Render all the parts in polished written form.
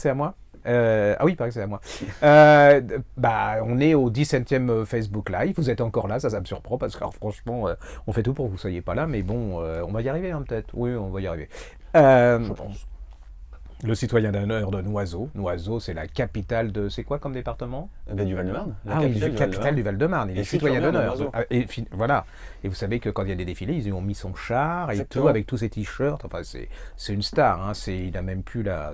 c'est à moi. Ah oui, il paraît que c'est à moi. On est au 17e Facebook Live. Vous êtes encore là, ça me surprend parce que alors, franchement, on fait tout pour que vous soyez pas là, mais bon, on va y arriver hein, peut-être. Oui, on va y arriver. Je pense. Le citoyen d'honneur de Noiseau. Noiseau, c'est la capitale de. C'est quoi comme département? Du Val-de-Marne. Ah oui, capitale du Val-de-Marne. Il est citoyen d'honneur. Voilà. Et vous savez que quand il y a des défilés, ils lui ont mis son char et tout, avec tous ses t-shirts. Enfin, c'est une star. Hein. Il a même plus la.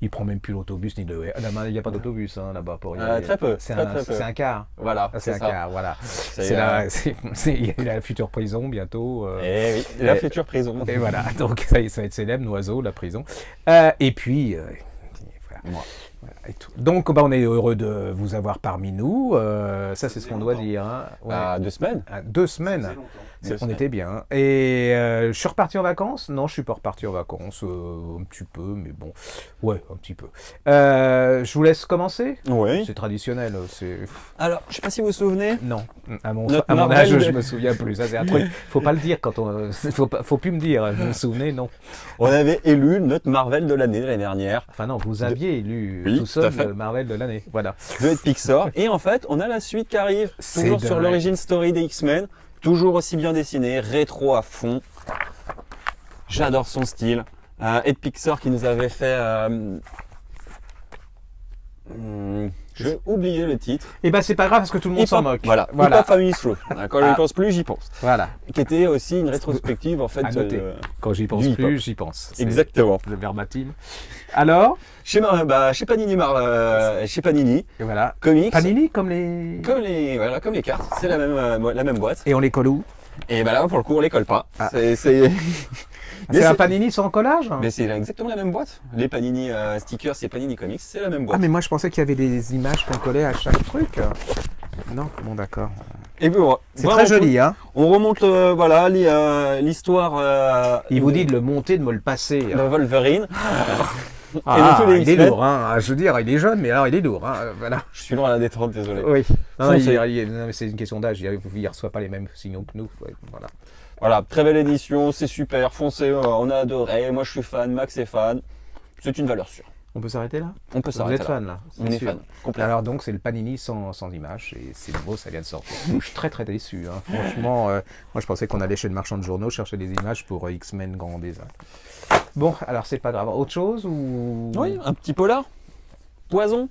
Il prend même plus l'autobus ni le. Il n'y a pas d'autobus hein, là-bas pour y aller. Très peu. C'est un car. Voilà. C'est un car. Voilà. Il y a la future prison bientôt. Et oui, la future prison. Et voilà. Donc ça va être célèbre, Noiseau, la prison. Et puis. Voilà. Et tout. Donc, on est heureux de vous avoir parmi nous. Ça, c'est ce qu'on doit dire. Hein. Ouais. 2 semaines. 2 semaines. On était bien. Et je suis reparti en vacances? Non, je suis pas reparti en vacances. Un petit peu, mais bon. Ouais, un petit peu. Je vous laisse commencer? Oui. C'est traditionnel. Alors, je sais pas si vous vous souvenez. Non. À mon âge, je me souviens plus. Ça, c'est un truc. Faut pas le dire quand on. Faut plus me dire. Vous vous souvenez? Non. On avait élu notre Marvel de l'année dernière. Enfin non, vous aviez élu oui, tout seul le Marvel de l'année. Voilà. De Pixar. Et en fait, on a la suite qui arrive. Toujours sur l'origin story des X-Men. Toujours aussi bien dessiné, rétro à fond. J'adore son style. Ed Pixar qui nous avait fait... J'ai oublié le titre. Et c'est pas grave parce que tout le monde s'en moque. Voilà. Hip-Hop Family Slow. Quand je n'y pense plus, j'y pense. Voilà. Qui était aussi une rétrospective en fait. Quand j'y pense plus, j'y pense. Exactement. Le verbatim. Alors chez Panini, chez Panini. Et voilà. Comics. Panini comme les cartes. C'est la même boîte. Et on les colle où? Et là pour le coup on les colle pas. C'est un Panini sans collage? Mais c'est exactement la même boîte. Les Panini stickers, c'est Panini Comics, c'est la même boîte. Ah mais moi je pensais qu'il y avait des images qu'on collait à chaque truc. Non, bon d'accord. Et puis c'est très joli hein. On remonte l'histoire. Il vous dit de le monter, de me le passer. De Wolverine. Il est lourd, hein. Je veux dire, il est jeune, mais alors il est lourd. Hein. Voilà. Je suis loin à la détente, désolé. Oui. Non, mais c'est une question d'âge. Il ne reçoit pas les mêmes signaux que nous. Ouais, voilà. Voilà, très belle édition, c'est super, foncez, on a adoré. Moi je suis fan, Max est fan. C'est une valeur sûre. On peut s'arrêter là? On peut s'arrêter. Vous êtes fan là? On est fan. Alors donc c'est le Panini sans image et c'est nouveau, ça vient de sortir. Je suis très très déçu. Hein. Franchement, moi je pensais qu'on allait chez le marchand de journaux chercher des images pour X-Men Grand Dessin. Bon, alors c'est pas grave. Autre chose ou? Oui, un petit polar. Poison.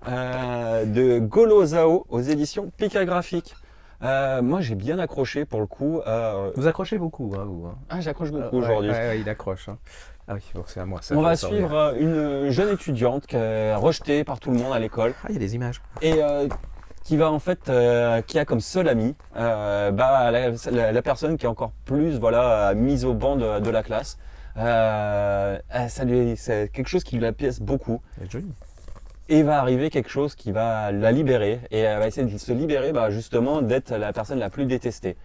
De Golo Zhao aux éditions Pika Graphique. Moi j'ai bien accroché pour le coup. Vous accrochez beaucoup, hein, vous. Hein. Ah, j'accroche beaucoup aujourd'hui. Ouais, il accroche. Hein. Ah oui, bon, c'est à moi. On va suivre une jeune étudiante qui est rejetée par tout le monde à l'école. Ah, il y a des images. Et qui va en fait, qui a comme seul ami la personne qui est encore plus mise au banc de la classe. C'est quelque chose qui la pièce beaucoup. C'est joli. Et va arriver quelque chose qui va la libérer. Et elle va essayer de se libérer justement d'être la personne la plus détestée.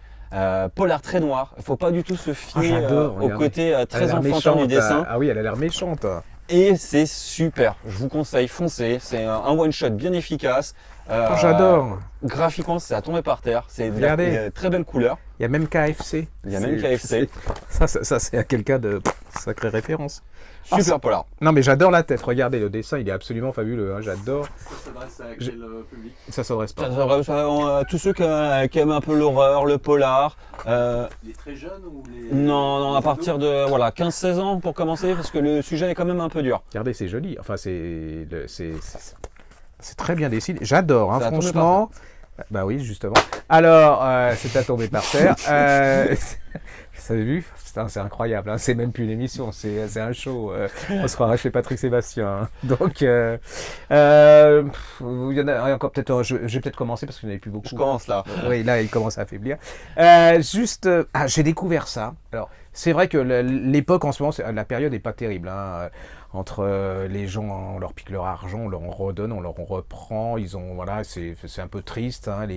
Polar très noir, faut pas du tout se fier au côté très enfantin du dessin. Ah oui, elle a l'air méchante. Et c'est super, je vous conseille, foncez, c'est un one-shot bien efficace. J'adore. Graphiquement, c'est à tomber par terre, c'est de très belle couleur. Il y a même KFC. Il y a même KFC. Ça c'est à quelqu'un de sacrée référence. Super polar. Non mais j'adore la tête, regardez le dessin, il est absolument fabuleux, hein. J'adore. Ça s'adresse à quel public? Ça s'adresse pas. Ça s'adresse à tous ceux qui aiment un peu l'horreur, le polar. Les très jeunes ou les... Non, à partir de 15-16 ans pour commencer, parce que le sujet est quand même un peu dur. Regardez, c'est joli, enfin c'est très bien dessiné, j'adore, hein, franchement. Bah oui, justement. Alors, c'est à tomber par terre. Vous avez vu? C'est incroyable, hein. C'est même plus une émission, c'est un show. On se croirait chez Patrick Sébastien. Hein. Donc, il y en a encore peut-être. Je vais peut-être commencer parce qu'il n'y en avait plus beaucoup. Je commence là. Oui, là, il commence à affaiblir. J'ai découvert ça. Alors, c'est vrai que l'époque en ce moment, la période n'est pas terrible. Hein. Entre les gens, on leur pique leur argent, on leur en redonne, on leur en reprend. Ils ont, c'est un peu triste. Hein.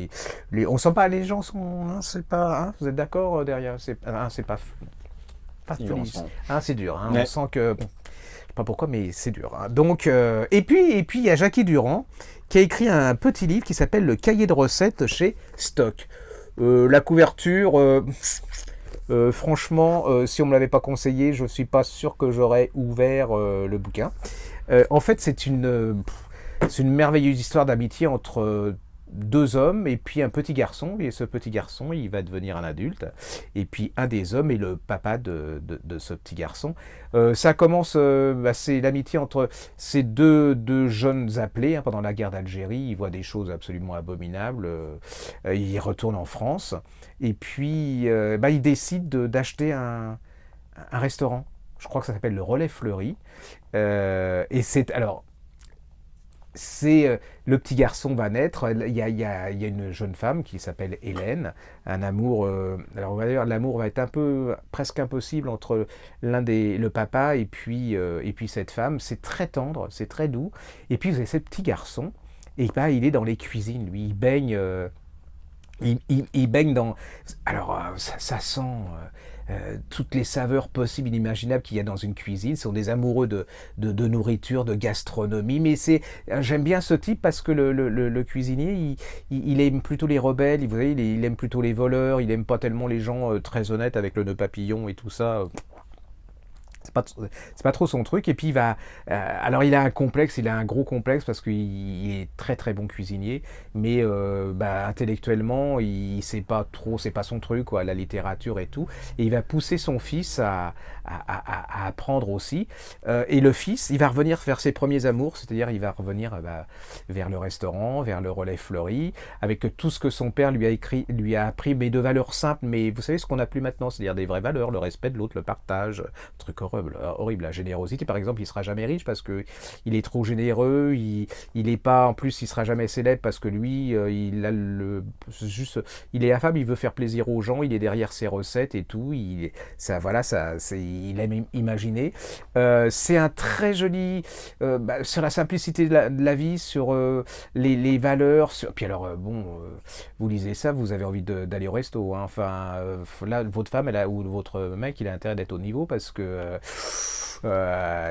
On sent pas, les gens sont, hein, c'est pas, hein, vous êtes d'accord derrière, c'est pas felice. Hein, c'est dur. Hein. Ouais. On sent que, je sais pas pourquoi, mais c'est dur. Hein. Donc, et puis il y a Jackie Durand qui a écrit un petit livre qui s'appelle Le Cahier de recettes chez Stock. La couverture. Franchement, si on me l'avait pas conseillé, je suis pas sûr que j'aurais ouvert le bouquin. En fait, c'est une merveilleuse histoire d'amitié entre deux hommes et puis un petit garçon. Et ce petit garçon, il va devenir un adulte. Et puis un des hommes est le papa de ce petit garçon. Ça commence, c'est l'amitié entre ces deux jeunes appelés pendant la guerre d'Algérie. Ils voient des choses absolument abominables. Ils retournent en France. Et puis, ils décident d'acheter un restaurant. Je crois que ça s'appelle le Relais Fleuri. Et c'est alors le petit garçon va naître. Il y a une jeune femme qui s'appelle Hélène. Un amour. Alors on va dire l'amour va être presque impossible entre le papa et puis cette femme. C'est très tendre, c'est très doux. Et puis vous avez ce petit garçon. Et il est dans les cuisines. Lui, il baigne. Il baigne dans. Alors ça sent. Toutes les saveurs possibles, inimaginables qu'il y a dans une cuisine. Ce sont des amoureux de nourriture, de gastronomie. Mais j'aime bien ce type parce que le cuisinier, il aime plutôt les rebelles. Vous voyez, il aime plutôt les voleurs. Il aime pas tellement les gens très honnêtes avec le nœud papillon et tout ça. C'est pas trop son truc. Et puis alors il a un complexe, il a un gros complexe parce qu'il est très très bon cuisinier, mais intellectuellement il sait pas trop, c'est pas son truc quoi, la littérature et tout. Et il va pousser son fils à apprendre aussi. Et le fils, il va revenir vers ses premiers amours, c'est-à-dire il va revenir vers le restaurant, vers le Relais Fleuri, avec tout ce que son père lui a appris, mais de valeurs simples. Mais vous savez ce qu'on n'a plus maintenant, c'est-à-dire des vraies valeurs, le respect de l'autre, le partage, truc horrible, la générosité par exemple. Il sera jamais riche parce que il est trop généreux, il est pas, en plus il sera jamais célèbre parce que lui il est affable, il veut faire plaisir aux gens, il est derrière ses recettes et tout, il aime imaginer. C'est un très joli sur la simplicité de la vie, sur les valeurs, puis alors vous lisez ça, vous avez envie d'aller au resto, hein. Enfin là votre femme ou votre mec, il a intérêt d'être au niveau parce que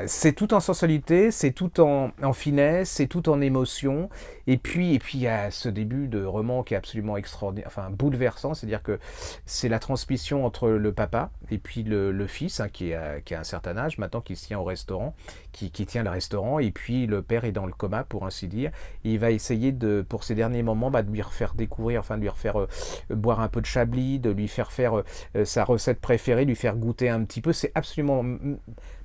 c'est tout en sensualité, c'est tout en finesse, c'est tout en émotion. Et puis il y a ce début de roman qui est absolument extraordinaire, enfin bouleversant, c'est-à-dire que c'est la transmission entre le papa et puis le fils, hein, qui a un certain âge maintenant, qui se tient au restaurant, qui tient le restaurant, et puis le père est dans le coma pour ainsi dire. Et il va essayer pour ses derniers moments de lui refaire découvrir, enfin de lui refaire boire un peu de chablis, de lui faire sa recette préférée, lui faire goûter un petit peu. C'est absolument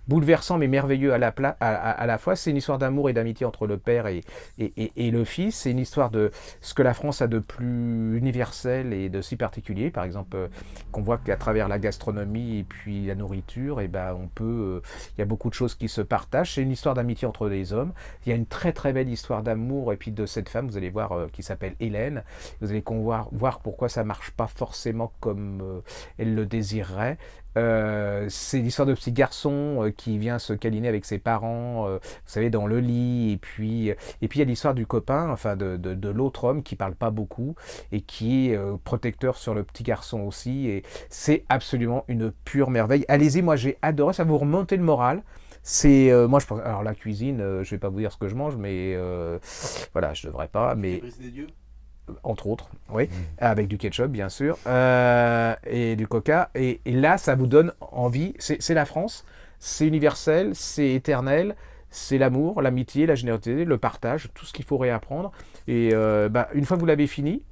bouleversant mais merveilleux à la fois. C'est une histoire d'amour et d'amitié entre le père et le fils. C'est une histoire de ce que la France a de plus universel et de si particulier. Par exemple, qu'on voit qu'à travers la gastronomie et puis la nourriture, il y a beaucoup de choses qui se partagent. C'est une histoire d'amitié entre les hommes. Il y a une très très belle histoire d'amour et puis de cette femme, vous allez voir, qui s'appelle Hélène. Vous allez voir pourquoi ça marche pas forcément comme elle le désirerait. C'est l'histoire de petit garçon qui vient se câliner avec ses parents, vous savez, dans le lit, et puis il y a l'histoire du copain, enfin de l'autre homme qui parle pas beaucoup et qui est protecteur sur le petit garçon aussi, et c'est absolument une pure merveille. Allez-y, moi j'ai adoré, ça vous remonter le moral. C'est moi je pense, alors la cuisine, je vais pas vous dire ce que je mange, mais voilà, je devrais pas, mais des dieux. Entre autres, oui, avec du ketchup bien sûr, et du coca, et là ça vous donne envie. C'est la France, c'est universel, c'est éternel, c'est l'amour, l'amitié, la générosité, le partage, tout ce qu'il faut réapprendre. Et une fois que vous l'avez fini,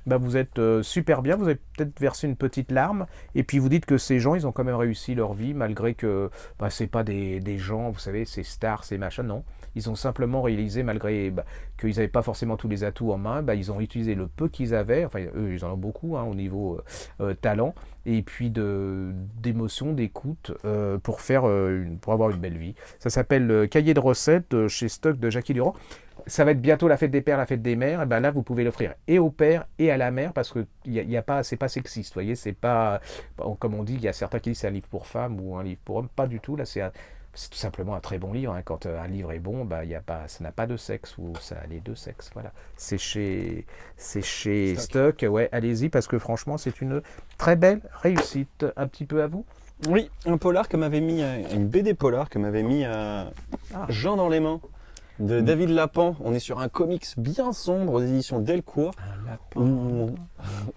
vous êtes super bien, vous avez peut-être versé une petite larme, et puis vous dites que ces gens, ils ont quand même réussi leur vie, malgré que c'est pas des gens, vous savez, ces stars, ces machins, non. Ils ont simplement réalisé, malgré qu'ils n'avaient pas forcément tous les atouts en main, ils ont utilisé le peu qu'ils avaient, enfin eux ils en ont beaucoup, hein, au niveau talent, et puis d'émotion, d'écoute, pour avoir une belle vie. Ça s'appelle Cahier de recettes chez Stock de Jackie Durand. Ça va être bientôt la fête des pères, la fête des mères. Et là, vous pouvez l'offrir et au père et à la mère, parce que c'est pas sexiste, vous voyez. C'est pas, comme on dit, il y a certains qui disent c'est un livre pour femmes ou un livre pour hommes. Pas du tout. Là, c'est tout simplement un très bon livre, hein. Quand un livre est bon, ça n'a pas de sexe, ou ça a les deux sexes. Voilà. C'est chez Stock. Ouais, allez-y, parce que franchement, c'est une très belle réussite. Un petit peu à vous. Oui, un polar que m'avait mis, une BD polar que m'avait mis Jean dans les mains. de David Lapan. On est sur un comics bien sombre aux éditions Delcourt. Où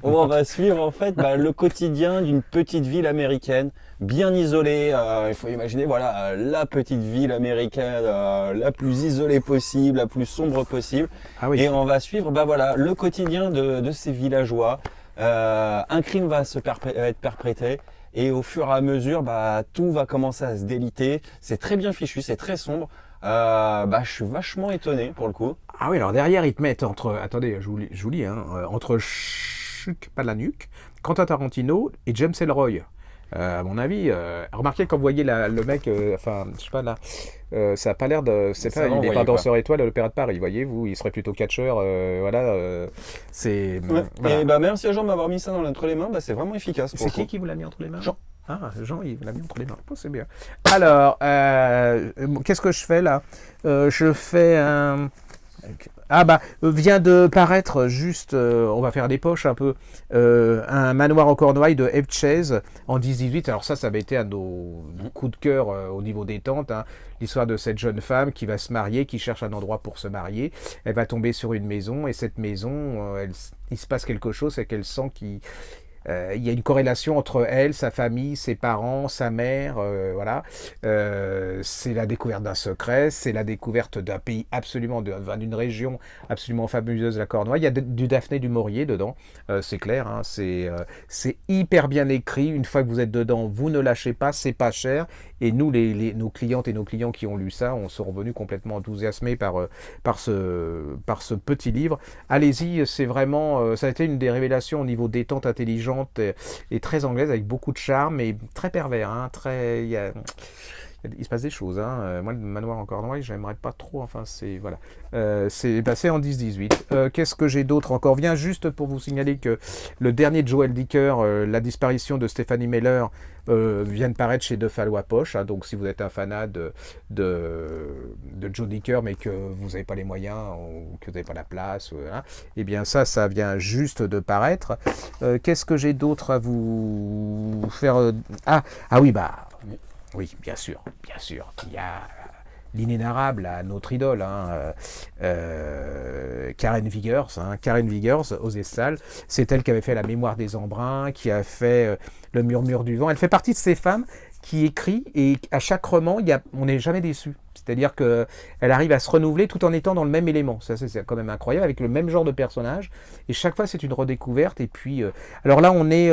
on va suivre en fait le quotidien d'une petite ville américaine bien isolée. Il faut imaginer voilà la petite ville américaine la plus isolée possible, la plus sombre possible. Ah oui. Et on va suivre voilà le quotidien de ces villageois. Un crime va être perpétré. Et au fur et à mesure, tout va commencer à se déliter. C'est très bien fichu, c'est très sombre. Je suis vachement étonné pour le coup. Ah oui, alors derrière, ils te mettent entre... Attendez, je vous lis, hein, entre Palahniuk, Quentin Tarantino et James Ellroy. À mon avis, remarquez quand vous voyez le mec, je sais pas là, ça a pas l'air de... il n'est pas danseur étoile à l'Opéra de Paris, voyez-vous, il serait plutôt catcheur, voilà. C'est... Ouais. Voilà. Et merci à Jean de m'avoir mis ça entre les mains, c'est vraiment efficace. C'est qui vous l'a mis entre les mains? Jean. Ah, Jean, il vous l'a mis entre les mains. Oh, c'est bien. Alors, qu'est-ce que je fais là? Je fais un... vient de paraître juste, on va faire des poches un peu, un manoir en Cornouailles de Eve Chase en 10-18. Alors ça avait été un de nos coups de cœur au niveau des tentes. Hein. L'histoire de cette jeune femme qui va se marier, qui cherche un endroit pour se marier. Elle va tomber sur une maison et cette maison, il se passe quelque chose, c'est qu'elle sent qu'il y a une corrélation entre elle, sa famille, ses parents, sa mère, voilà. C'est la découverte d'un secret, c'est la découverte d'un pays absolument, d'une région absolument fabuleuse, la Cornouailles. Il y a du Daphné du Maurier dedans, c'est clair, hein, c'est hyper bien écrit. Une fois que vous êtes dedans, vous ne lâchez pas, c'est pas cher. Et nous, nos clientes et nos clients qui ont lu ça, on sont revenus complètement enthousiasmés par ce petit livre. Allez-y, c'est vraiment, ça a été une des révélations au niveau détente intelligente et très anglaise, avec beaucoup de charme et très pervers. Hein, il se passe des choses. Hein. Moi, le manoir en Cornouailles, j'aimerais pas trop. Enfin, c'est voilà. C'est passé en 10-18. Qu'est-ce que j'ai d'autre encore? Vient juste pour vous signaler que le dernier Joel Dicker, la disparition de Stephanie Meller, vient de paraître chez De Fallois Poche. Hein, donc, si vous êtes un fanat de Joe Dicker, mais que vous n'avez pas les moyens ou que vous n'avez pas la place, hein, eh bien ça vient juste de paraître. Qu'est-ce que j'ai d'autre à vous faire? Oui, bien sûr. Il y a l'inénarrable à notre idole, hein, Karen Vigers. Hein, Karen Vigers, aux Essals, c'est elle qui avait fait La Mémoire des Embruns, qui a fait Le Murmure du vent. Elle fait partie de ces femmes qui écrit et à chaque roman, on n'est jamais déçu. C'est-à-dire qu'elle arrive à se renouveler tout en étant dans le même élément. Ça, c'est quand même incroyable, avec le même genre de personnage. Et chaque fois, c'est une redécouverte. Et puis, alors là, on est...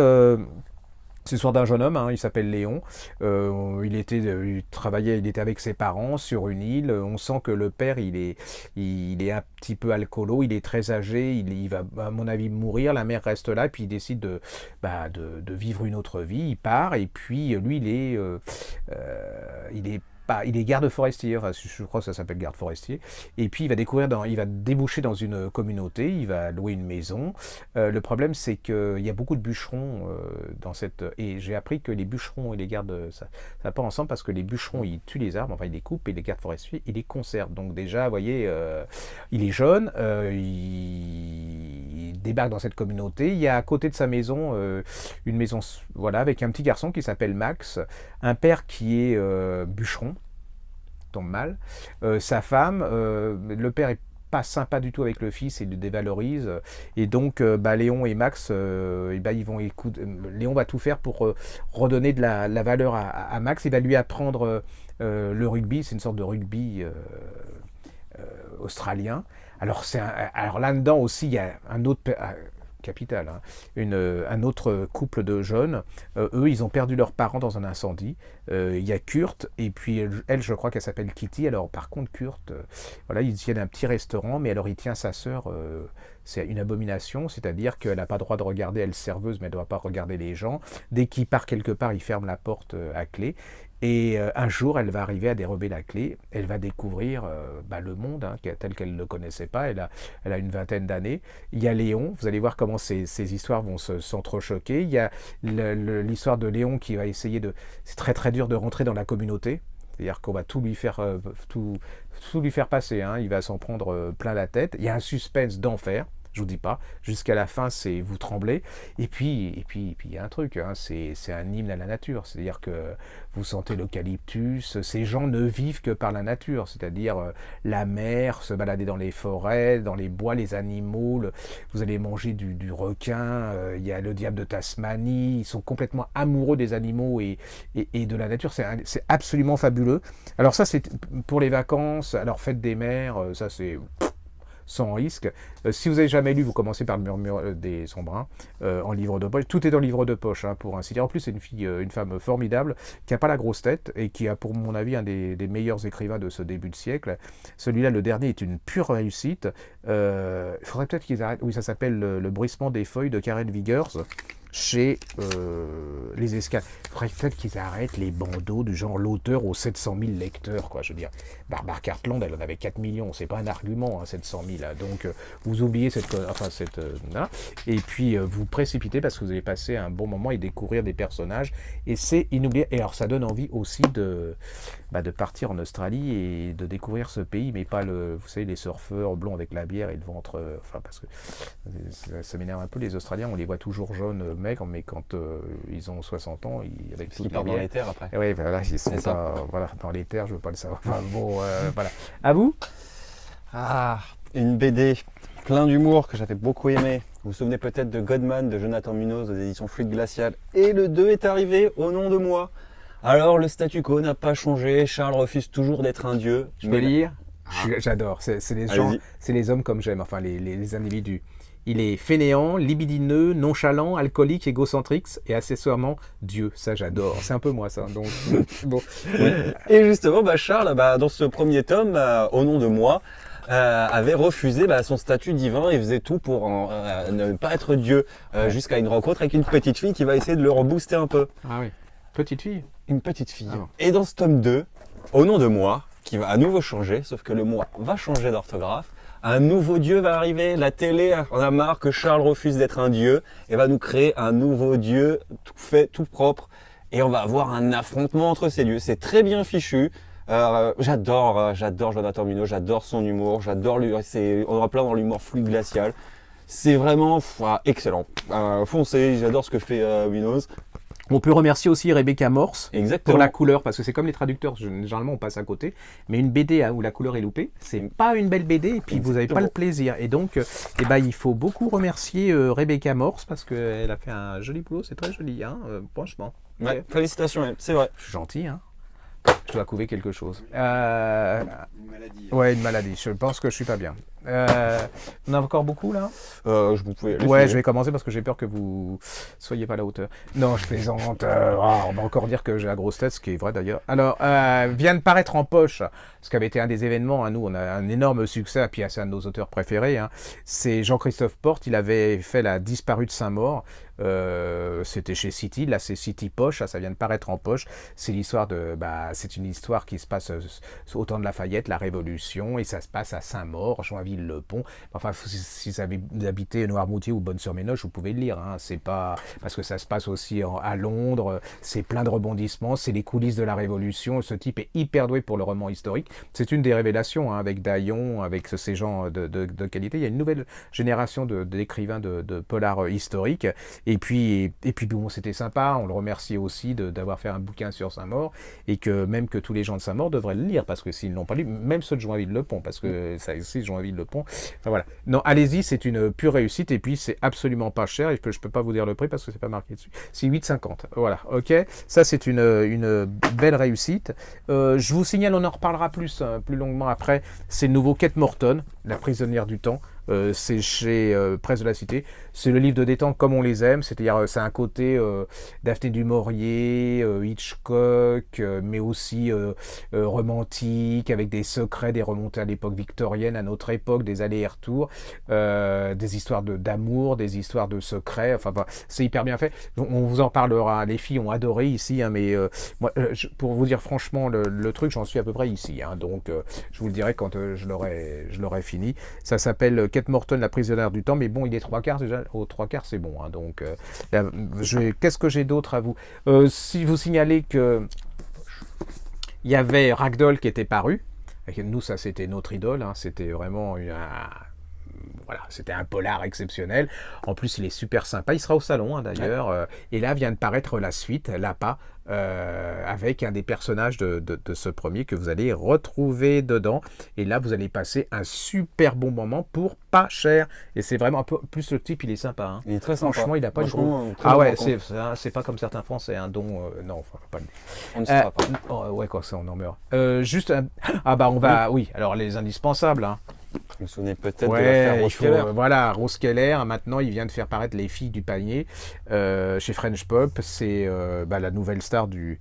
C'est l'histoire d'un jeune homme, hein, il s'appelle Léon. Il était avec ses parents sur une île. On sent que le père, il est un petit peu alcoolo, il est très âgé, il va, à mon avis, mourir. La mère reste là, et puis il décide de vivre une autre vie. Il part, et puis lui, il est garde forestier, enfin, je crois que ça s'appelle garde forestier, et puis il va déboucher dans une communauté, il va louer une maison. Le problème, c'est qu'il y a beaucoup de bûcherons et j'ai appris que les bûcherons et les gardes, ça va pas ensemble, parce que les bûcherons, ils tuent les arbres, enfin ils les coupent, et les gardes forestiers, ils les conservent. Donc déjà, vous voyez, il est jeune, il débarque dans cette communauté. Il y a à côté de sa maison une maison, voilà, avec un petit garçon qui s'appelle Max, un père qui est bûcheron, tombe mal, sa femme, le père est pas sympa du tout avec le fils, il le dévalorise, et donc Léon et Max, ils vont écouter. Léon va tout faire pour redonner de la valeur à Max. Il va lui apprendre le rugby, c'est une sorte de rugby australien. Alors là-dedans aussi, il y a un autre capital, hein, un autre couple de jeunes. Eux, ils ont perdu leurs parents dans un incendie. Il y a Kurt, et puis elle, je crois qu'elle s'appelle Kitty. Alors par contre, Kurt, voilà, ils tiennent un petit restaurant, mais alors il tient sa sœur. C'est une abomination, c'est-à-dire qu'elle n'a pas le droit de regarder, elle serveuse, mais elle ne doit pas regarder les gens. Dès qu'il part quelque part, il ferme la porte à clé. Et un jour, elle va arriver à dérober la clé. Elle va découvrir le monde, hein, tel qu'elle ne le connaissait pas. Elle a une vingtaine d'années. Il y a Léon. Vous allez voir comment ces histoires vont s'entrechoquer. Il y a l'histoire de Léon qui va essayer de... C'est très très dur de rentrer dans la communauté. C'est-à-dire qu'on va tout lui faire passer. Hein. Il va s'en prendre plein la tête. Il y a un suspense d'enfer. Je vous dis pas. Jusqu'à la fin, c'est vous tremblez. Et puis, il y a un truc. Hein, c'est un hymne à la nature. C'est-à-dire que vous sentez l'eucalyptus. Ces gens ne vivent que par la nature. C'est-à-dire la mer, se balader dans les forêts, dans les bois, les animaux. Vous allez manger du requin. Il y a le diable de Tasmanie. Ils sont complètement amoureux des animaux et de la nature. C'est absolument fabuleux. Alors ça, c'est pour les vacances. Alors fête des mers, ça c'est sans risque. Si vous n'avez jamais lu, vous commencez par le Murmure des Sombrins en livre de poche. Tout est en livre de poche, hein, pour ainsi dire. En plus, c'est une femme formidable qui n'a pas la grosse tête et qui a, pour mon avis, un des meilleurs écrivains de ce début de siècle. Celui-là, le dernier, est une pure réussite. Il faudrait peut-être qu'ils arrêtent. Oui, ça s'appelle le bruissement des feuilles de Karen Wiggers chez les Escales. Il faudrait peut-être qu'ils arrêtent les bandeaux du genre l'auteur aux 700 000 lecteurs, quoi. Je veux dire, Barbara Cartland, elle en avait 4 millions. C'est pas un argument, hein, 700 000. Là. Donc, vous oubliez cette là, et puis vous précipitez parce que vous allez passer un bon moment et découvrir des personnages. Et c'est inoubliable. Et alors, ça donne envie aussi de partir en Australie et de découvrir ce pays, mais pas vous savez, les surfeurs blonds avec la bière et le ventre. Parce que ça m'énerve un peu. Les Australiens, on les voit toujours jeunes maigres, mais quand ils ont 60 ans, avec ils partent dans les terres après. Oui, voilà, ils sont dans les terres, je veux pas le savoir. Enfin, bon, voilà. À vous? Une BD plein d'humour que j'avais beaucoup aimé. Vous vous souvenez peut-être de Godman de Jonathan Munoz aux éditions Fluide Glacial. Et le 2 est arrivé au nom de moi. Alors le statu quo n'a pas changé. Charles refuse toujours d'être un dieu. Je peux lire? J'adore. C'est les gens, c'est les hommes comme j'aime, enfin les individus. Il est fainéant, libidineux, nonchalant, alcoolique, égocentrique et accessoirement Dieu. Ça, j'adore. C'est un peu moi, ça. Donc, bon. Et justement, Charles, dans ce premier tome, au nom de moi, avait refusé son statut divin et faisait tout pour ne pas être Dieu, jusqu'à une rencontre avec une petite fille qui va essayer de le rebooster un peu. Ah oui. Petite fille? Une petite fille. Ah bon. Et dans ce tome 2, au nom de moi, qui va à nouveau changer, sauf que le moi va changer d'orthographe, un nouveau dieu va arriver. La télé en a marre que Charles refuse d'être un dieu et va nous créer un nouveau dieu tout fait, tout propre. Et on va avoir un affrontement entre ces dieux. C'est très bien fichu. J'adore Jonathan Munoz, j'adore son humour, on est plein dans l'humour Fluide Glacial. C'est vraiment excellent. Foncez, j'adore ce que fait Munoz. On peut remercier aussi Rebecca Morse Exactement. pour la couleur, parce que c'est comme les traducteurs, généralement on passe à côté, mais une BD où la couleur est loupée, c'est pas une belle BD et puis vous n'avez pas le plaisir. Et donc, il faut beaucoup remercier Rebecca Morse parce qu'elle a fait un joli boulot, c'est très joli, hein, franchement. Ouais, félicitations, c'est vrai. Je suis gentil, hein. Je dois couver quelque chose. Une maladie. Ouais, une maladie. Je pense que je suis pas bien. On a encore beaucoup là? Vous pouvez Ouais, je vais commencer parce que j'ai peur que vous soyez pas à la hauteur. Non, je plaisante. On va encore dire que j'ai la grosse tête, ce qui est vrai d'ailleurs. Alors, vient de paraître en poche, ce qui avait été un des événements. Hein, nous, on a un énorme succès, et puis c'est un de nos auteurs préférés. Hein, c'est Jean-Christophe Porte. Il avait fait La Disparue de Saint-Maur. C'était chez City. Là, c'est City Poche. Ça vient de paraître en poche. C'est l'histoire c'est une histoire qui se passe au temps de Lafayette, la Révolution, et ça se passe à Saint-Maur, Joinville-le-Pont. Enfin, si vous habitez Noirmoutier ou Bonne-sur-Ménoche, vous pouvez le lire. Hein. C'est pas parce que ça se passe aussi à Londres. C'est plein de rebondissements. C'est les coulisses de la Révolution. Ce type est hyper doué pour le roman historique. C'est une des révélations, hein, avec Daillon, avec ces gens de qualité. Il y a une nouvelle génération d'écrivains de polar historiques. Et puis bon, c'était sympa. On le remercie aussi d'avoir fait un bouquin sur Saint-Maur et même que tous les gens de Saint-Maur devraient le lire parce que s'ils ne l'ont pas lu, même ceux de Joinville-le-Pont, parce que ça aussi, Joinville-le-Pont. Enfin, voilà. Non, allez-y, c'est une pure réussite et puis c'est absolument pas cher. Et je peux pas vous dire le prix parce que c'est pas marqué dessus. C'est 8,50. Voilà, ok. Ça, c'est une belle réussite. Je vous signale, on en reparlera plus longuement après. C'est le nouveau Kate Morton, La prisonnière du temps. C'est chez Presse de la Cité. C'est le livre de détente comme on les aime, c'est-à-dire c'est un côté Daphné du Maurier, Hitchcock, mais aussi romantique, avec des secrets, des remontées à l'époque victorienne, à notre époque, des allers et retours, des histoires d'amour, des histoires de secrets, enfin c'est hyper bien fait. On vous en parlera, les filles ont adoré ici, hein, mais moi, pour vous dire franchement, le truc, j'en suis à peu près ici, hein, donc je vous le dirai quand je l'aurai fini. Ça s'appelle Kate Morton, La prisonnière du temps, mais bon, il est 3/4 déjà, aux 3/4 c'est bon, hein, donc qu'est-ce que j'ai d'autre à vous? Si vous signalez que il y avait Ragdoll qui était paru, nous ça c'était notre idole, hein, c'était vraiment voilà, c'était un polar exceptionnel. En plus, il est super sympa. Il sera au salon d'ailleurs. Et là vient de paraître la suite, l'APA, avec un des personnages de ce premier que vous allez retrouver dedans. Et là, vous allez passer un super bon moment pour pas cher. Et c'est vraiment un peu plus le type, il est sympa. Hein. Il est très sympa. Franchement, il n'a pas de gros. Ah ouais, c'est pas comme certains Français, un don. Non, enfin, pas le. On ne sera pas. Ouais, quoi, ça, on en meurt. Juste. Ah bah, on va. Oui, alors les indispensables. Hein. Je me souvenais peut-être de l'affaire Rose Keller. Voilà, Rose Keller. Maintenant, il vient de faire paraître Les Filles du panier chez French Pop. C'est la nouvelle star du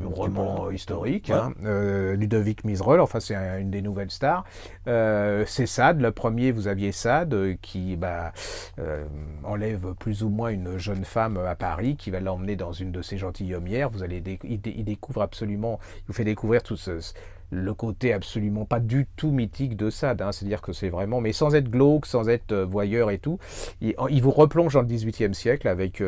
roman historique, ouais. Hein, Ludovic Miserol, enfin c'est une des nouvelles stars. C'est Sade, le premier vous aviez Sade qui enlève plus ou moins une jeune femme à Paris, qui va l'emmener dans une de ses gentilhommières. Vous allez il découvre absolument, il vous fait découvrir tout le côté absolument pas du tout mythique de Sade, hein, c'est-à-dire que c'est vraiment, mais sans être glauque, sans être voyeur et tout, il vous replonge dans le XVIIIe siècle avec...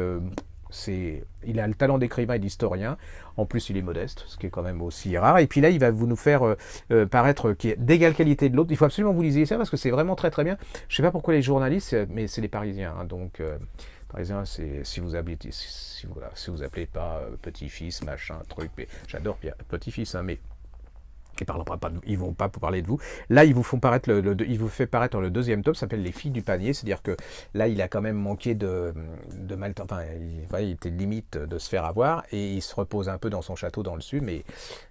il a le talent d'écrivain et d'historien. En plus, il est modeste, ce qui est quand même aussi rare. Et puis là, il va nous faire paraître qui est d'égale qualité de l'autre. Il faut absolument que vous lisiez ça parce que c'est vraiment très très bien. Je ne sais pas pourquoi les journalistes, mais c'est les Parisiens. Hein, donc, Parisiens, c'est si vous appelez pas petit-fils, machin, truc. Mais j'adore petit-fils, hein, mais ils vont pas parler de vous. Là, ils vous font paraître il vous fait paraître le deuxième tome, ça s'appelle Les Filles du panier, c'est-à-dire que là, il a quand même manqué de mal, enfin, il était limite de se faire avoir et il se repose un peu dans son château dans le sud, mais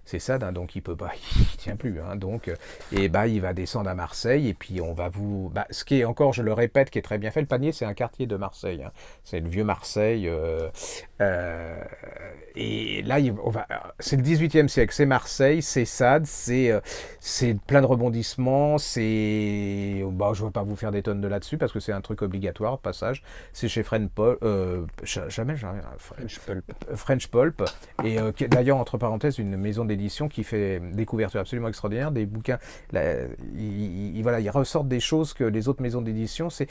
c'est ça, hein, donc il peut pas, il tient plus, hein, donc il va descendre à Marseille et puis on va vous, ce qui est encore, je le répète, qui est très bien fait, le panier, c'est un quartier de Marseille, hein, c'est le vieux Marseille. Et là, c'est le 18e siècle, c'est Marseille, c'est Sade, c'est plein de rebondissements, je ne vais pas vous faire des tonnes de là-dessus parce que c'est un truc obligatoire, passage. C'est chez French Pulp, French Pulp, et d'ailleurs, entre parenthèses, une maison d'édition qui fait des couvertures absolument extraordinaires, des bouquins. Ils ressortent des choses que les autres maisons d'édition, c'est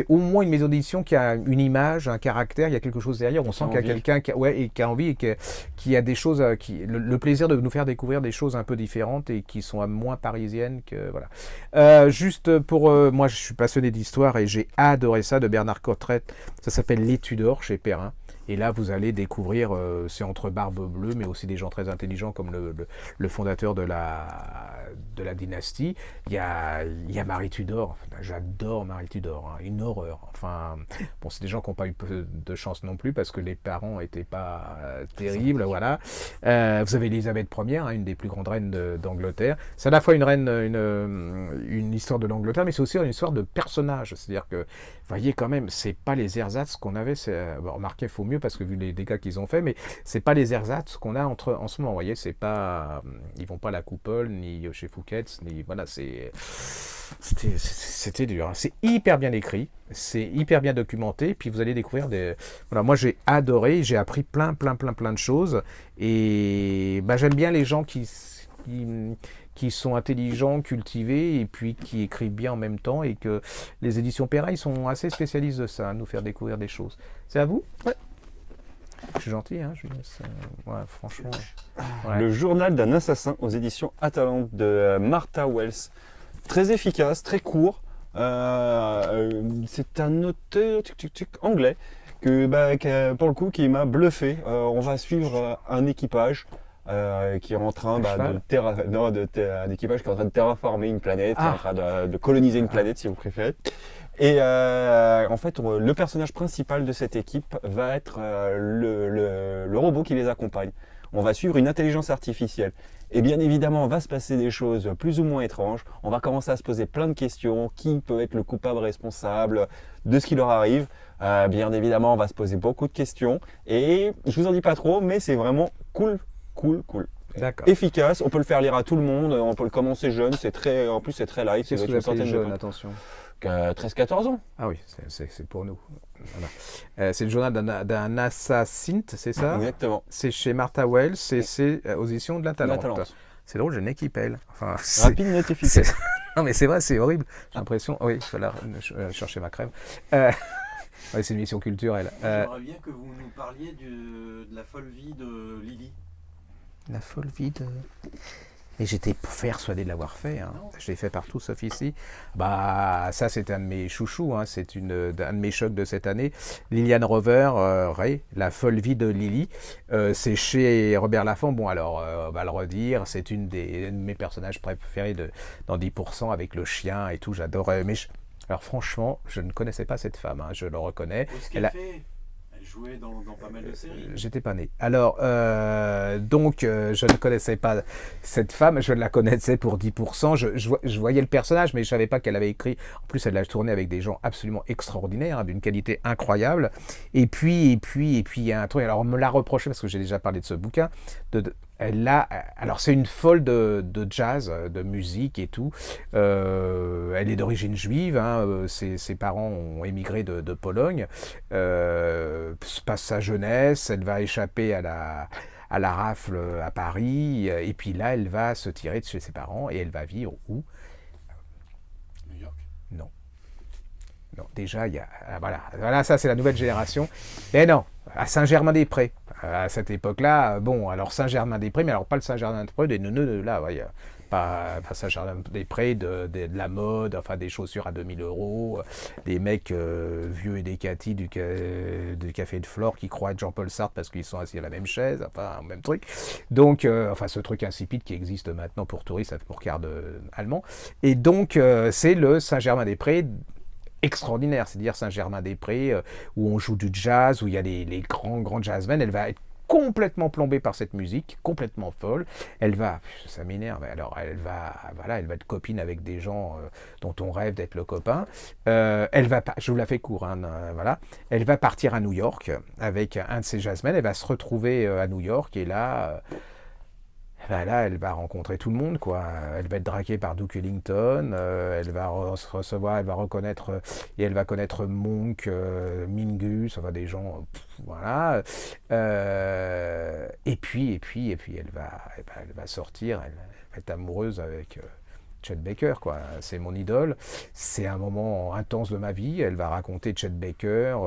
au moins une maison d'édition qui a une image, un caractère, il y a quelque chose derrière, on sent qu'il y a quelqu'un qui a envie et qui a des choses, le plaisir de nous faire découvrir des choses un peu différentes et qui sont moins parisiennes que voilà. Juste pour moi, je suis passionné d'histoire et j'ai adoré ça de Bernard Cottret. Ça s'appelle Les Tudors chez Perrin. Et là, vous allez découvrir, c'est entre Barbe Bleue, mais aussi des gens très intelligents comme le fondateur de la dynastie. Il y a Marie Tudor. J'adore Marie Tudor, hein, une horreur. Enfin, bon, c'est des gens qui n'ont pas eu peu de chance non plus parce que les parents n'étaient pas terribles, voilà. Vous avez Élisabeth Ier, hein, une des plus grandes reines d'Angleterre. C'est à la fois une reine, une histoire de l'Angleterre, mais c'est aussi une histoire de personnages. C'est-à-dire que, vous voyez quand même, c'est pas les ersatz qu'on avait. Remarquez, il faut mieux parce que vu les dégâts qu'ils ont fait, mais c'est pas les ersatz qu'on a en ce moment. Vous voyez, c'est pas, ils vont pas à la Coupole ni chez Fouquet's, ni voilà, c'était dur. Hein. C'est hyper bien écrit, c'est hyper bien documenté. Puis vous allez découvrir voilà, moi j'ai adoré, j'ai appris plein de choses et j'aime bien les gens qui sont intelligents, cultivés et puis qui écrivent bien en même temps et que les éditions Perrin sont assez spécialistes de ça, nous faire découvrir des choses. C'est à vous ? Ouais. Je suis gentil, hein, je laisse, ouais, franchement. Ouais. Le journal d'un assassin aux éditions Atalante de Martha Wells. Très efficace, très court. C'est un auteur anglais pour le coup qui m'a bluffé. On va suivre un équipage qui est en train un équipage qui est en train de terraformer une planète, qui est en train de coloniser une planète si vous préférez. Et en fait, le personnage principal de cette équipe va être le robot qui les accompagne. On va suivre une intelligence artificielle. Et bien évidemment, va se passer des choses plus ou moins étranges. On va commencer à se poser plein de questions. Qui peut être le coupable responsable de ce qui leur arrive ? Bien évidemment, on va se poser beaucoup de questions. Et je vous en dis pas trop, mais c'est vraiment cool. Efficace, on peut le faire lire à tout le monde, on peut le commencer jeune, en plus c'est très light. Qu'est-ce que vous appelez jeune, attention ? 13-14 ans. Ah oui, c'est pour nous. Voilà. C'est le journal d'un assassin, c'est ça ? Exactement. C'est chez Martha Wells, c'est aux éditions de l'Atalante. C'est drôle, j'ai une équipe elle. Enfin, rapide, net, efficace. Non mais c'est vrai, c'est horrible. J'ai l'impression. Oui, il faut chercher ma crème. Ouais, c'est une émission culturelle. J'aimerais bien que vous nous parliez de la folle vie de Lily. La folle vie de... Et j'étais persuadé de l'avoir fait. Hein. Je l'ai fait partout sauf ici. Bah, ça, c'est un de mes chouchous. Hein. C'est un de mes chocs de cette année. Liliane Rover, Ray, La folle vie de Lily. C'est chez Robert Laffont. Bon, alors, on va le redire. C'est un de mes personnages préférés dans 10% avec le chien et tout. J'adore. Alors, franchement, je ne connaissais pas cette femme. Hein. Je le reconnais. Elle jouait dans pas mal de séries. J'étais pas né. Alors, donc, je ne connaissais pas cette femme, je la connaissais pour 10%. Je voyais le personnage, mais je savais pas qu'elle avait écrit. En plus, elle a tourné avec des gens absolument extraordinaires, hein, d'une qualité incroyable. Et puis, il y a un truc. Alors, on me l'a reproché parce que j'ai déjà parlé de ce bouquin. Alors c'est une folle de jazz, de musique et tout. Elle est d'origine juive. Hein, ses parents ont émigré de Pologne. Passe sa jeunesse, elle va échapper à la rafle à Paris. Et puis là, elle va se tirer de chez ses parents et elle va vivre où ? New York. Non. Non, déjà, il y a... Voilà, ça c'est la nouvelle génération. Mais non, à Saint-Germain-des-Prés. À cette époque-là, bon, alors Saint-Germain-des-Prés, mais alors pas le Saint-Germain-des-Prés des neuneux, là, ouais, pas Saint-Germain-des-Prés de la mode, enfin des chaussures à 2000 €, des mecs vieux et décatis du café de Flore qui croient être Jean-Paul Sartre parce qu'ils sont assis à la même chaise, enfin, même truc. Donc, enfin, ce truc insipide qui existe maintenant pour touristes, pour quart allemand. Et donc, c'est le Saint-Germain-des-Prés extraordinaire, c'est-à-dire Saint-Germain-des-Prés, où on joue du jazz, où il y a les grands jazzmen. Elle va être complètement plombée par cette musique, complètement folle. Elle va, ça m'énerve, alors elle va être copine avec des gens dont on rêve d'être le copain. Je vous la fais court, hein, voilà. Elle va partir à New York avec un de ses jazzmen. Elle va se retrouver à New York et là... Là, elle va rencontrer tout le monde, quoi. Elle va être draguée par Duke Ellington, elle va recevoir, elle va reconnaître, et elle va connaître Monk, Mingus, enfin des gens, voilà. Et puis, elle va sortir, elle va être amoureuse avec Chet Baker, quoi. C'est mon idole. C'est un moment intense de ma vie. Elle va raconter Chet Baker,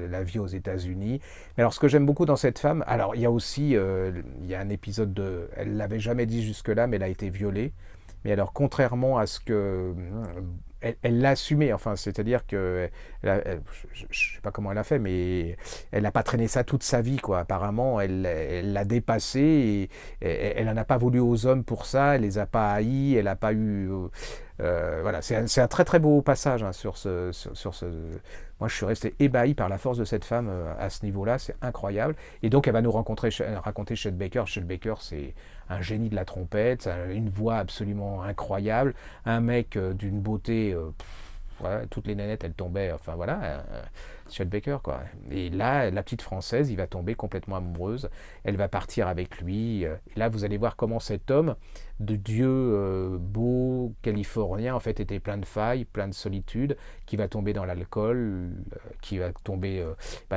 la vie aux États-Unis. Mais alors, ce que j'aime beaucoup dans cette femme, alors il y a aussi, il y a un épisode elle l'avait jamais dit jusque-là, mais elle a été violée. Mais alors, contrairement à ce que elle l'a assumé, enfin, c'est-à-dire que je ne sais pas comment elle a fait, mais elle n'a pas traîné ça toute sa vie, quoi. Apparemment, elle l'a dépassé et elle n'en a pas voulu aux hommes pour ça, elle les a pas haïs, elle n'a pas eu... voilà, c'est un très très beau passage, hein, sur ce... Moi, je suis resté ébahi par la force de cette femme à ce niveau-là, c'est incroyable. Et donc, elle va nous raconter Chet Baker. Chet Baker, c'est un génie de la trompette, une voix absolument incroyable, un mec d'une beauté... voilà, toutes les nanettes, elles tombaient, enfin voilà, Chet Baker, quoi. Et là, la petite Française, il va tomber complètement amoureuse, elle va partir avec lui, et là, vous allez voir comment cet homme, de Dieu beau, californien, en fait, était plein de failles, plein de solitude, qui va tomber dans l'alcool, qui va tomber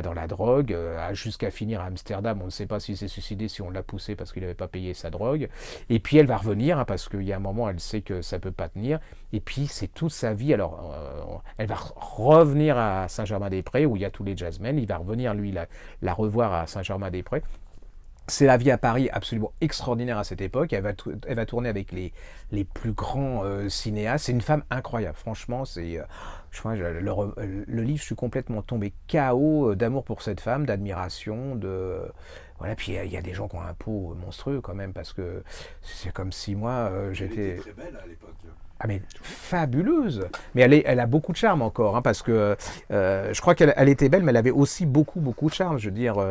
dans la drogue, jusqu'à finir à Amsterdam. On ne sait pas s'il s'est suicidé, si on l'a poussé parce qu'il n'avait pas payé sa drogue. Et puis elle va revenir, hein, parce qu'il y a un moment, elle sait que ça ne peut pas tenir. Et puis c'est toute sa vie. Alors, elle va revenir à Saint-Germain-des-Prés, où il y a tous les jazzmen. Il va revenir, lui, la revoir à Saint-Germain-des-Prés. C'est la vie à Paris absolument extraordinaire à cette époque. Elle va tourner avec les plus grands cinéastes. C'est une femme incroyable. Franchement, le livre, je suis complètement tombé KO d'amour pour cette femme, d'admiration, voilà. Puis il y a des gens qui ont un pot monstrueux quand même, parce que c'est comme si moi j'étais... Elle était très belle à l'époque. Ah mais fabuleuse. Mais elle a beaucoup de charme encore, hein, parce que je crois qu'elle était belle, mais elle avait aussi beaucoup de charme. Je veux dire,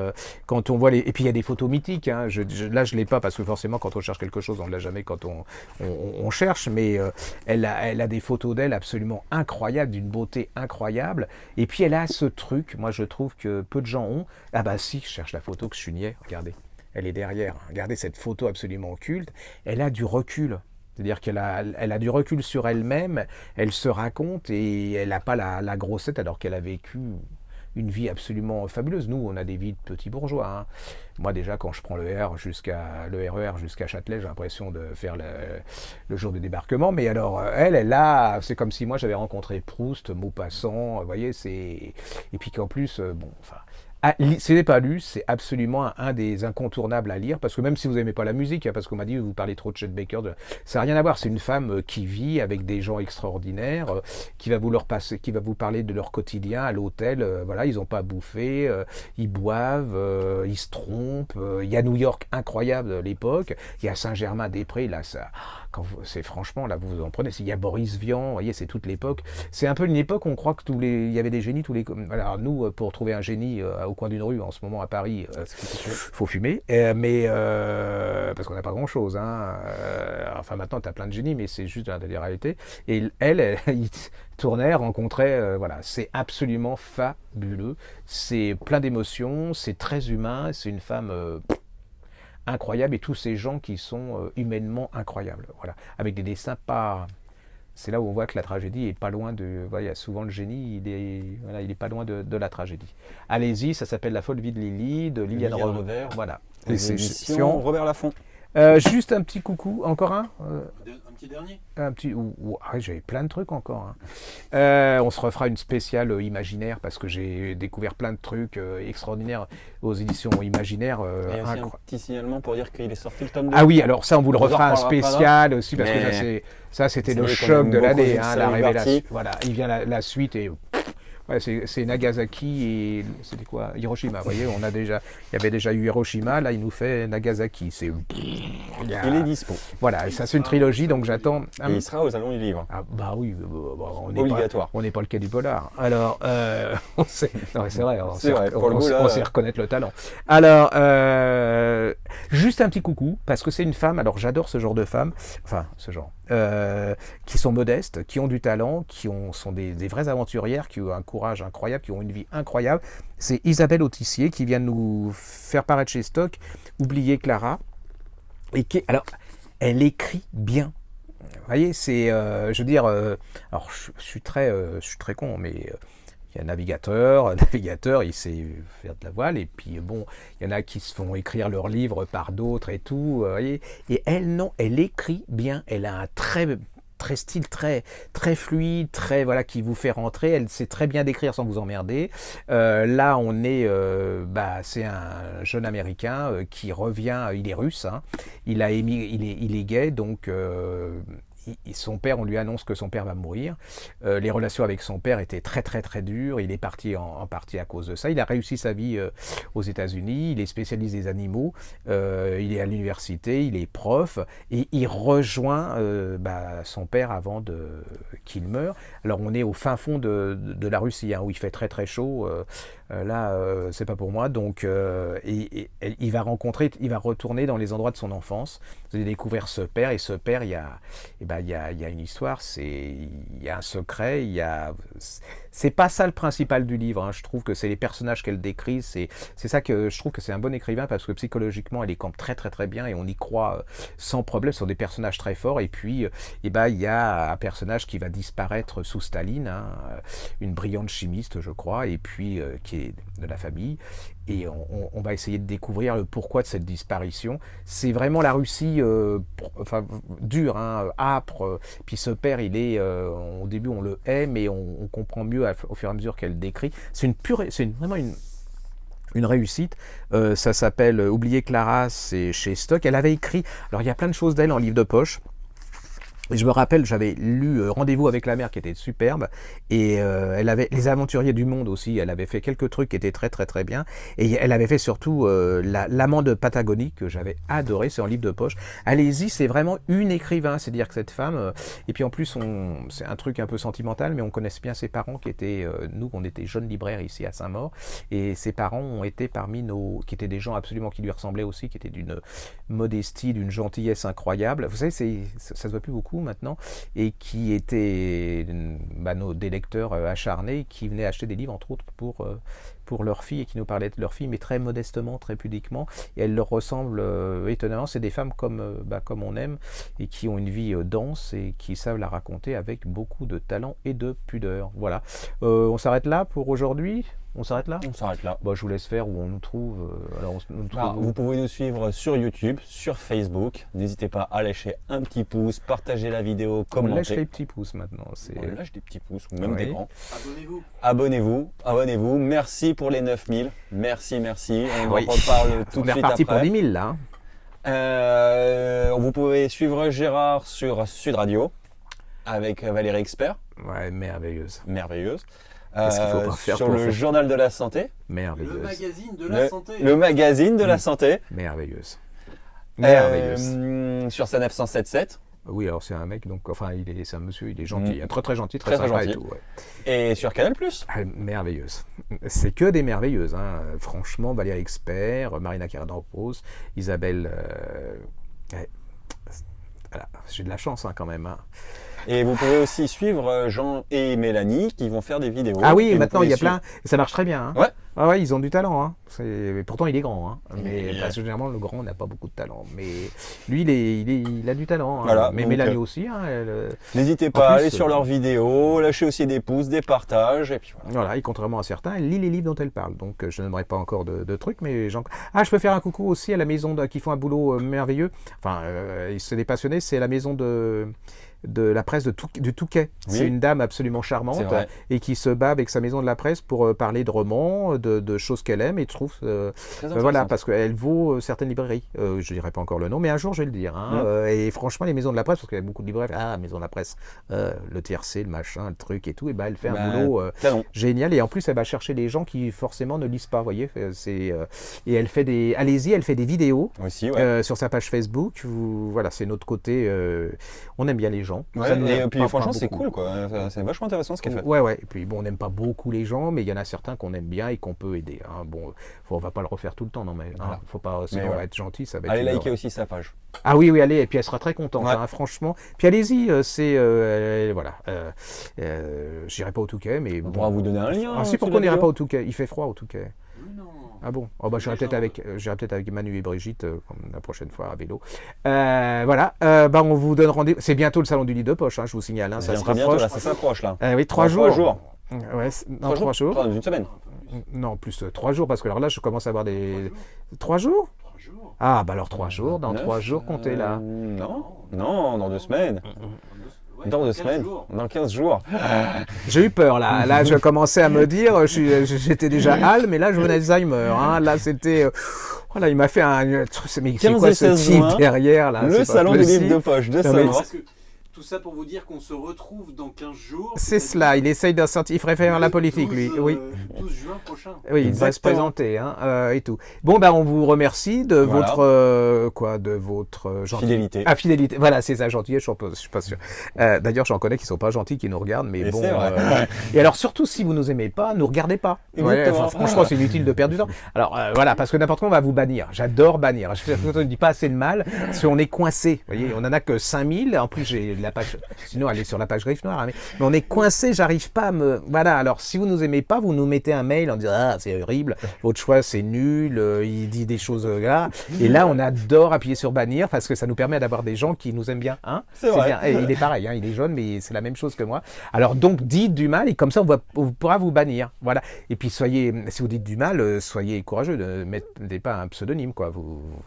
quand on voit et puis il y a des photos mythiques. Hein, là, je l'ai pas parce que forcément, quand on cherche quelque chose, on ne l'a jamais quand on cherche. Mais elle a des photos d'elle absolument incroyables, d'une beauté incroyable. Et puis elle a ce truc, moi je trouve que peu de gens ont. Ah bah si, je cherche la photo que je suis niais. Regardez, elle est derrière. Regardez cette photo absolument culte. Elle a du recul. C'est-à-dire qu'elle a du recul sur elle-même, elle se raconte et elle n'a pas la grossette, alors qu'elle a vécu une vie absolument fabuleuse. Nous, on a des vies de petits bourgeois. Hein. Moi, déjà, quand je prends le RER jusqu'à Châtelet, j'ai l'impression de faire le jour du débarquement. Mais alors, c'est comme si moi, j'avais rencontré Proust, Maupassant, vous voyez, et puis qu'en plus, bon, enfin... Si ce n'est pas lu, c'est absolument un des incontournables à lire, parce que même si vous n'aimez pas la musique, parce qu'on m'a dit vous parlez trop de Chet Baker, ça n'a rien à voir. C'est une femme qui vit avec des gens extraordinaires, qui va qui va vous parler de leur quotidien à l'hôtel. Voilà, ils n'ont pas à bouffer, ils boivent, ils se trompent. Il y a New York incroyable à l'époque, il y a Saint-Germain-des-Prés, là, ça, c'est franchement, là, vous en prenez. Il y a Boris Vian, vous voyez, c'est toute l'époque. C'est un peu une époque où on croit que il y avait des génies tous les. Alors nous, pour trouver un génie au coin d'une rue en ce moment à Paris, faut fumer, parce qu'on n'a pas grand-chose. Hein. Enfin maintenant, tu as plein de génies, mais c'est juste de la réalité. Et elle il tournait, rencontrait, voilà, c'est absolument fabuleux. C'est plein d'émotions, c'est très humain, c'est une femme incroyable, et tous ces gens qui sont humainement incroyables. Voilà, avec des dessins pas. C'est là où on voit que la tragédie est pas loin de. Voilà, souvent le génie, il est pas loin de la tragédie. Allez-y, ça s'appelle La folle vie de Lily, de Liliane Revers. Voilà. Les éditions Robert Laffont. Juste un petit coucou, encore un petit dernier. Un petit. J'avais plein de trucs encore. Hein. On se refera une spéciale imaginaire, parce que j'ai découvert plein de trucs extraordinaires aux éditions imaginaires. Et aussi un petit signalement pour dire qu'il est sorti le tome 2. Ah oui, alors ça, on vous le refera un spécial aussi, parce que ça c'était le choc de l'année, hein, la révélation. Voilà, il vient la suite et. Ouais, c'est Nagasaki et c'était quoi, Hiroshima. Vous voyez, il y avait déjà eu Hiroshima, là il nous fait Nagasaki. Il est dispo. Voilà, et ça c'est une trilogie, donc j'attends. Et il sera au Salon du Livre. Ah bah oui, obligatoire. On n'est pas le quai du polar. Alors, c'est vrai, on sait reconnaître le talent. Alors, juste un petit coucou, parce que c'est une femme. Alors j'adore ce genre de femmes, enfin ce genre, qui sont modestes, qui ont du talent, sont des vraies aventurières, qui ont un courage incroyable, qui ont une vie incroyable. C'est Isabelle Autissier qui vient de nous faire paraître chez Stock Oubliez Clara, et alors elle écrit bien. Vous voyez, c'est, je veux dire, alors je suis très con, mais il y a un navigateur, il sait faire de la voile, et puis bon, il y en a qui se font écrire leurs livres par d'autres et tout, vous voyez, et elle, non, elle écrit bien, elle a un très style très fluide, voilà, qui vous fait rentrer. Elle sait très bien décrire sans vous emmerder. Là, on est, c'est un jeune Américain qui revient. Il est russe. Hein. Il est gay, donc. Son père, on lui annonce que son père va mourir. Les relations avec son père étaient très dures. Il est parti en partie à cause de ça. Il a réussi sa vie aux États-Unis. Il est spécialiste des animaux. Il est à l'université. Il est prof et il rejoint son père avant qu'il meure. Alors on est au fin fond de la Russie, hein, où il fait très chaud. Là, c'est pas pour moi. Donc, il va retourner dans les endroits de son enfance. Vous allez découvrir ce père, et ce père, il y a une histoire, il y a un secret, c'est pas ça le principal du livre. Hein. Je trouve que c'est les personnages qu'elle décrit, c'est ça que je trouve que c'est un bon écrivain, parce que psychologiquement, elle les campe très bien, et on y croit sans problème. Ce sont des personnages très forts. Et puis, il y a un personnage qui va disparaître sous Staline, hein, une brillante chimiste, je crois, et puis qui est de la famille. Et on va essayer de découvrir le pourquoi de cette disparition. C'est vraiment la Russie dure, hein, âpre. Puis ce père, il est, au début on le hait, mais on comprend mieux au fur et à mesure qu'elle décrit. C'est vraiment une réussite. Ça s'appelle Oubliez Clara, c'est chez Stock. Elle avait écrit, alors il y a plein de choses d'elle en livre de poche. Et je me rappelle, j'avais lu Rendez-vous avec la mer, qui était superbe, et elle avait Les Aventuriers du Monde aussi. Elle avait fait quelques trucs qui étaient très bien, et elle avait fait surtout L'Amant de Patagonie, que j'avais adoré. C'est en livre de poche. Allez-y, c'est vraiment une écrivain. C'est-à-dire que cette femme, et puis en plus, c'est un truc un peu sentimental, mais on connaît bien ses parents qui étaient, nous, on était jeunes libraires ici à Saint-Maur, et ses parents ont été parmi qui étaient des gens absolument qui lui ressemblaient aussi, qui étaient d'une modestie, d'une gentillesse incroyable. Vous savez, ça se voit plus beaucoup maintenant, et qui étaient des lecteurs acharnés, qui venaient acheter des livres entre autres pour leur fille, et qui nous parlaient de leur fille, mais très modestement, très pudiquement, et elles leur ressemblent étonnamment. C'est des femmes comme on aime, et qui ont une vie dense, et qui savent la raconter avec beaucoup de talent et de pudeur. Voilà, on s'arrête là pour aujourd'hui. On s'arrête là? On s'arrête là. Bon, je vous laisse faire où on nous trouve. Alors, nous trouve où? Vous pouvez nous suivre sur YouTube, sur Facebook. N'hésitez pas à lâcher un petit pouce, partager la vidéo, On commenter. lâche les petits pouces maintenant. On lâche des petits pouces ou même des grands. Abonnez-vous. Merci pour les 9000. Merci. On en reparle tout de On est suite reparti après. pour 10 000 là. Vous pouvez suivre Gérard sur Sud Radio avec Valérie Expert. Ouais, merveilleuse. Qu'est-ce qu'il faut pas faire sur pour le faire journal de la santé. Merveilleuse. Le magazine de la santé. Le magazine de la santé. Merveilleuse. Sur sa 977. Oui, alors c'est un mec, donc enfin c'est un monsieur, il est gentil, très gentil, très Très sympa gentil. et tout. Ouais. Et sur Canal+. Merveilleuse. C'est que des merveilleuses. Hein. Franchement, Valérie Expert, Marina Cardampos, Isabelle. Voilà. J'ai de la chance quand même. Hein. Et vous pouvez aussi suivre Jean et Mélanie qui vont faire des vidéos. Ah oui, et maintenant il y a plein. Et ça marche très bien. Hein. Ouais. Ah ouais, ils ont du talent. Hein. Pourtant, il est grand. Hein. Mais parce que généralement, le grand n'a pas beaucoup de talent. Mais lui, il a du talent. Hein. Voilà, mais donc, Mélanie aussi. Hein, n'hésitez pas à aller sur leurs vidéos, lâcher aussi des pouces, des partages. Et puis voilà. Voilà, et contrairement à certains, elle lit les livres dont elle parle. Donc, je n'aimerais pas encore de trucs. Mais je peux faire un coucou aussi à la maison qui font un boulot merveilleux. Enfin, c'est des passionnés. C'est la maison de la presse du Touquet. Oui. C'est une dame absolument charmante et qui se bat avec sa maison de la presse pour parler de romans, de choses qu'elle aime et trouve voilà, parce qu'elle vaut certaines librairies. Je dirais pas encore le nom, mais un jour je vais le dire. Hein. Et franchement, les maisons de la presse, parce qu'il y a beaucoup de librairies, maison de la presse, le TRC, le machin, le truc et tout, et ben elle fait un boulot génial. Et en plus, elle va chercher les gens qui forcément ne lisent pas, vous voyez. Et elle fait elle fait des vidéos aussi, sur sa page Facebook. Voilà, c'est notre côté. On aime bien les gens. Ouais, et puis franchement, c'est cool, quoi. C'est vachement intéressant ce qu'elle fait. Ouais. Et puis bon, on n'aime pas beaucoup les gens, mais il y en a certains qu'on aime bien et qu'on peut aider. Hein. Bon, on va pas le refaire tout le temps, non mais voilà. Faut pas, sinon on va être gentil, ça va être. Allez liker aussi sa page. Ah oui, allez, et puis elle sera très contente, hein, franchement. Puis allez-y, voilà. J'irai pas au Touquet, mais on pourra vous donner un lien. Si, pourquoi on n'irait pas au Touquet? Il fait froid au Touquet. Non. Ah bon? J'irai peut-être avec Manu et Brigitte la prochaine fois à vélo. Voilà. On vous donne rendez-vous. C'est bientôt le salon du livre de poche, hein, je vous signale. Hein, ça se rapproche. Ça s'approche là. Oui, 3 jours. 3 jours. Ouais, non, 3 jours. Une semaine. Non, plus 3 jours, parce que alors là, je commence à avoir des. 3 jours? Ah, alors 3 jours. Dans 3 jours, comptez là. Non, dans 2 semaines. Dans 2 semaines, dans 15 jours. J'ai eu peur là. Là, je commençais à me dire, j'étais déjà hal, mais là, je venais d'Alzheimer. Hein. Là, c'était. Voilà, il m'a fait un. Mais c'est quoi ce type derrière là? Le salon du livre de poche de Saint-Maur. Tout ça pour vous dire qu'on se retrouve dans 15 jours. C'est cela, il essaye d'un sortir, il préfère la politique, lui. Oui. 12 juin prochain. Oui, il va se présenter et tout. Bon, on vous remercie de votre fidélité. Ah, fidélité. Voilà, c'est ça, gentil, je suis pas sûr. D'ailleurs, j'en connais qui sont pas gentils, qui nous regardent, mais bon. Et alors, surtout, si vous nous aimez pas, nous regardez pas. Franchement, c'est inutile de perdre du temps. Alors, voilà, parce que n'importe quoi, on va vous bannir. J'adore bannir. Je ne dis pas assez de mal, parce qu'on est coincé. Vous voyez, on en a que 5000. En plus, j'ai la page, sinon elle est sur la page Griffe Noire, hein, mais on est coincé, j'arrive pas à me. Voilà, alors si vous nous aimez pas, vous nous mettez un mail en disant c'est horrible, votre choix c'est nul, il dit des choses là. Et là, on adore appuyer sur bannir parce que ça nous permet d'avoir des gens qui nous aiment bien. Hein, c'est vrai. Bien. Et il est pareil, hein, il est jaune, mais c'est la même chose que moi. Alors donc, dites du mal et comme ça, on pourra vous bannir. Voilà. Et puis, si vous dites du mal, soyez courageux, ne mettez pas un pseudonyme, quoi.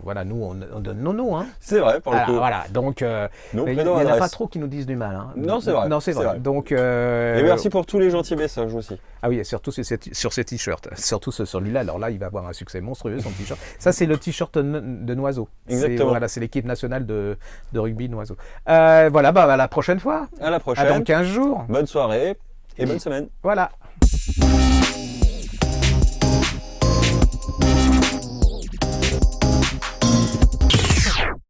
Voilà, nous, on donne nos noms. Hein. C'est vrai, pour le coup. Voilà, donc, il n'y en a pas trop qui nous disent du mal. Hein. Non, c'est vrai. Non, c'est vrai. Donc, et merci pour tous les gentils messages aussi. Ah oui, et surtout sur ces t-shirts. Surtout ce celui-là. Alors là, il va avoir un succès monstrueux, son t-shirt. Ça, c'est le t-shirt de Noiseau. Exactement. Voilà, c'est l'équipe nationale de rugby de Noiseau. Voilà, à la prochaine fois. À la prochaine. À dans 15 jours. Bonne soirée et bonne semaine. Voilà.